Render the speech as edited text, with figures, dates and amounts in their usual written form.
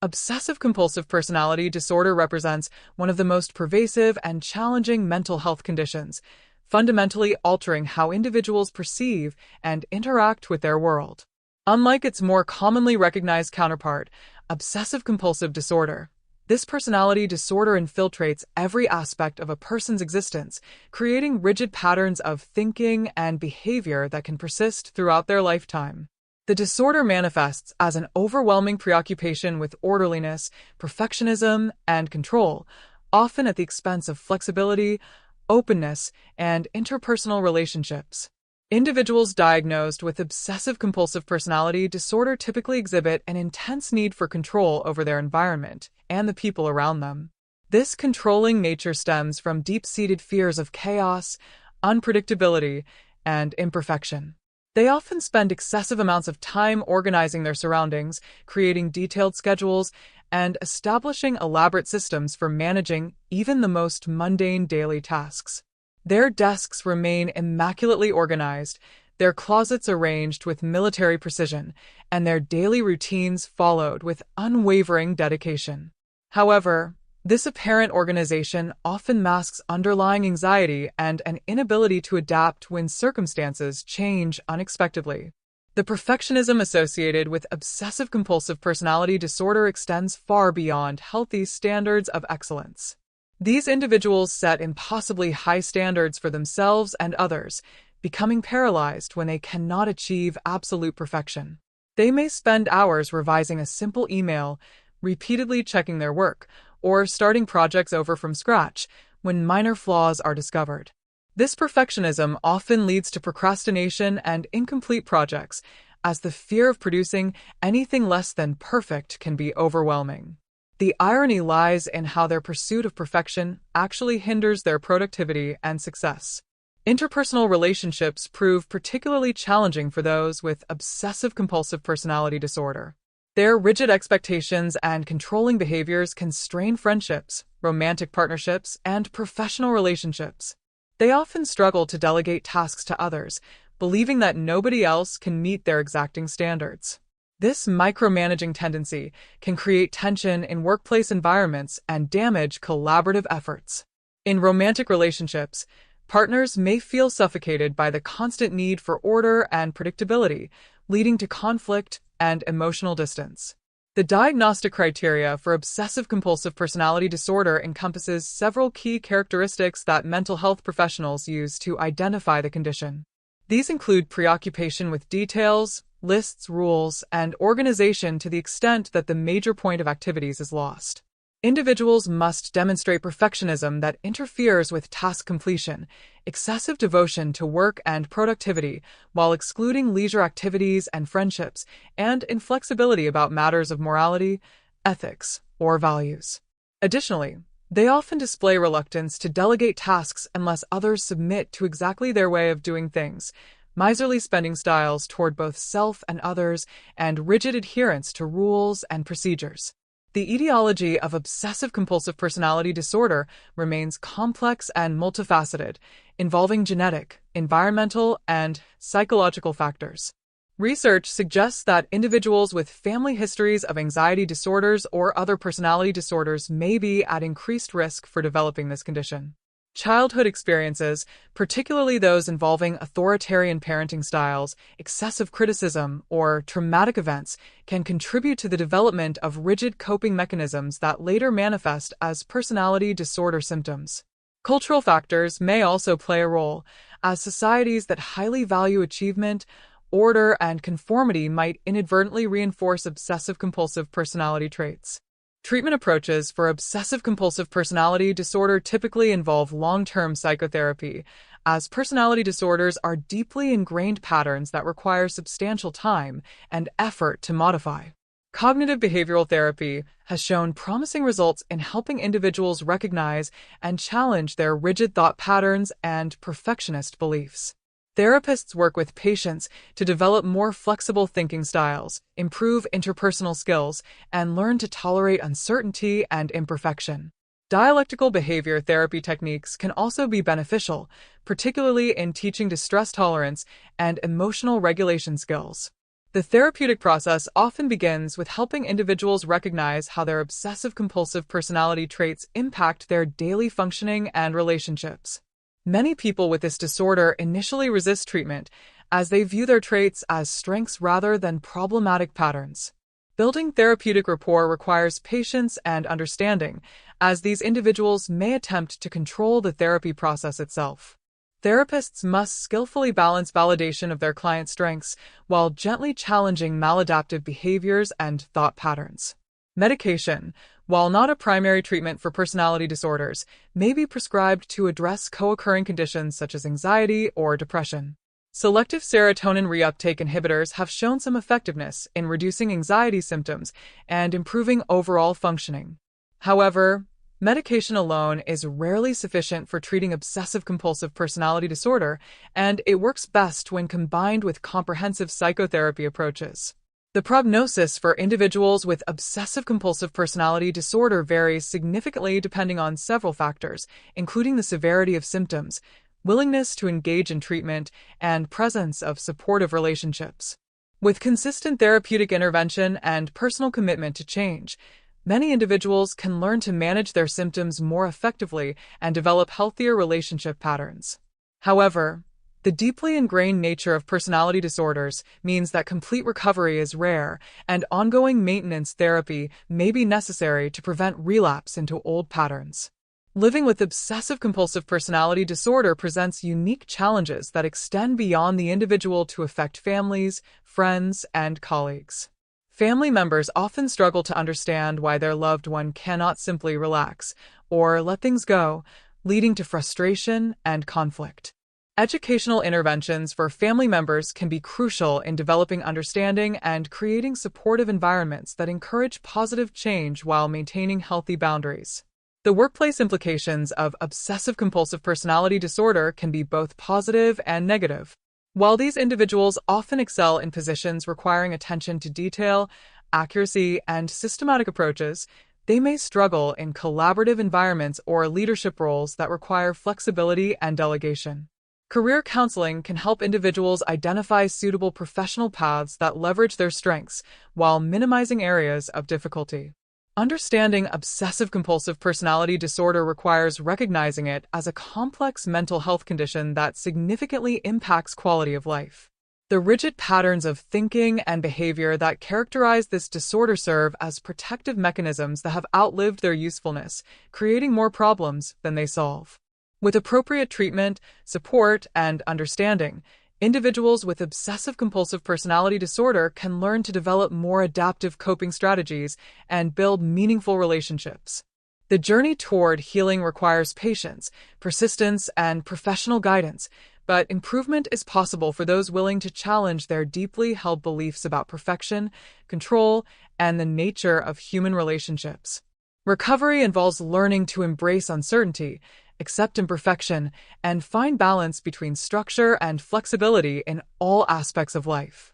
Obsessive-compulsive personality disorder represents one of the most pervasive and challenging mental health conditions, fundamentally altering how individuals perceive and interact with their world. Unlike its more commonly recognized counterpart, obsessive-compulsive disorder, this personality disorder infiltrates every aspect of a person's existence, creating rigid patterns of thinking and behavior that can persist throughout their lifetime. The disorder manifests as an overwhelming preoccupation with orderliness, perfectionism, and control, often at the expense of flexibility, openness, and interpersonal relationships. Individuals diagnosed with obsessive-compulsive personality disorder typically exhibit an intense need for control over their environment and the people around them. This controlling nature stems from deep-seated fears of chaos, unpredictability, and imperfection. They often spend excessive amounts of time organizing their surroundings, creating detailed schedules, and establishing elaborate systems for managing even the most mundane daily tasks. Their desks remain immaculately organized, their closets arranged with military precision, and their daily routines followed with unwavering dedication. However, this apparent organization often masks underlying anxiety and an inability to adapt when circumstances change unexpectedly. The perfectionism associated with obsessive-compulsive personality disorder extends far beyond healthy standards of excellence. These individuals set impossibly high standards for themselves and others, becoming paralyzed when they cannot achieve absolute perfection. They may spend hours revising a simple email, repeatedly checking their work, or starting projects over from scratch when minor flaws are discovered. This perfectionism often leads to procrastination and incomplete projects, as the fear of producing anything less than perfect can be overwhelming. The irony lies in how their pursuit of perfection actually hinders their productivity and success. Interpersonal relationships prove particularly challenging for those with obsessive-compulsive personality disorder. Their rigid expectations and controlling behaviors can strain friendships, romantic partnerships, and professional relationships. They often struggle to delegate tasks to others, believing that nobody else can meet their exacting standards. This micromanaging tendency can create tension in workplace environments and damage collaborative efforts. In romantic relationships, partners may feel suffocated by the constant need for order and predictability, leading to conflict and emotional distance. The diagnostic criteria for obsessive-compulsive personality disorder encompasses several key characteristics that mental health professionals use to identify the condition. These include preoccupation with details, lists, rules, and organization to the extent that the major point of activities is lost. Individuals must demonstrate perfectionism that interferes with task completion, excessive devotion to work and productivity, while excluding leisure activities and friendships, and inflexibility about matters of morality, ethics, or values. Additionally, they often display reluctance to delegate tasks unless others submit to exactly their way of doing things, miserly spending styles toward both self and others, and rigid adherence to rules and procedures. The etiology of obsessive-compulsive personality disorder remains complex and multifaceted, involving genetic, environmental, and psychological factors. Research suggests that individuals with family histories of anxiety disorders or other personality disorders may be at increased risk for developing this condition. Childhood experiences, particularly those involving authoritarian parenting styles, excessive criticism, or traumatic events, can contribute to the development of rigid coping mechanisms that later manifest as personality disorder symptoms. Cultural factors may also play a role, as societies that highly value achievement, order, and conformity might inadvertently reinforce obsessive-compulsive personality traits. Treatment approaches for obsessive-compulsive personality disorder typically involve long-term psychotherapy, as personality disorders are deeply ingrained patterns that require substantial time and effort to modify. Cognitive behavioral therapy has shown promising results in helping individuals recognize and challenge their rigid thought patterns and perfectionist beliefs. Therapists work with patients to develop more flexible thinking styles, improve interpersonal skills, and learn to tolerate uncertainty and imperfection. Dialectical behavior therapy techniques can also be beneficial, particularly in teaching distress tolerance and emotional regulation skills. The therapeutic process often begins with helping individuals recognize how their obsessive-compulsive personality traits impact their daily functioning and relationships. Many people with this disorder initially resist treatment as they view their traits as strengths rather than problematic patterns. Building therapeutic rapport requires patience and understanding, as these individuals may attempt to control the therapy process itself. Therapists must skillfully balance validation of their clients' strengths while gently challenging maladaptive behaviors and thought patterns. Medication, while not a primary treatment for personality disorders, may be prescribed to address co-occurring conditions such as anxiety or depression. Selective serotonin reuptake inhibitors have shown some effectiveness in reducing anxiety symptoms and improving overall functioning. However, medication alone is rarely sufficient for treating obsessive-compulsive personality disorder, and it works best when combined with comprehensive psychotherapy approaches. The prognosis for individuals with obsessive-compulsive personality disorder varies significantly depending on several factors, including the severity of symptoms, willingness to engage in treatment, and presence of supportive relationships. With consistent therapeutic intervention and personal commitment to change, many individuals can learn to manage their symptoms more effectively and develop healthier relationship patterns. However, the deeply ingrained nature of personality disorders means that complete recovery is rare, and ongoing maintenance therapy may be necessary to prevent relapse into old patterns. Living with obsessive-compulsive personality disorder presents unique challenges that extend beyond the individual to affect families, friends, and colleagues. Family members often struggle to understand why their loved one cannot simply relax or let things go, leading to frustration and conflict. Educational interventions for family members can be crucial in developing understanding and creating supportive environments that encourage positive change while maintaining healthy boundaries. The workplace implications of obsessive-compulsive personality disorder can be both positive and negative. While these individuals often excel in positions requiring attention to detail, accuracy, and systematic approaches, they may struggle in collaborative environments or leadership roles that require flexibility and delegation. Career counseling can help individuals identify suitable professional paths that leverage their strengths while minimizing areas of difficulty. Understanding obsessive-compulsive personality disorder requires recognizing it as a complex mental health condition that significantly impacts quality of life. The rigid patterns of thinking and behavior that characterize this disorder serve as protective mechanisms that have outlived their usefulness, creating more problems than they solve. With appropriate treatment, support, and understanding, individuals with obsessive-compulsive personality disorder can learn to develop more adaptive coping strategies and build meaningful relationships. The journey toward healing requires patience, persistence, and professional guidance, but improvement is possible for those willing to challenge their deeply held beliefs about perfection, control, and the nature of human relationships. Recovery involves learning to embrace uncertainty, accept imperfection, and find balance between structure and flexibility in all aspects of life.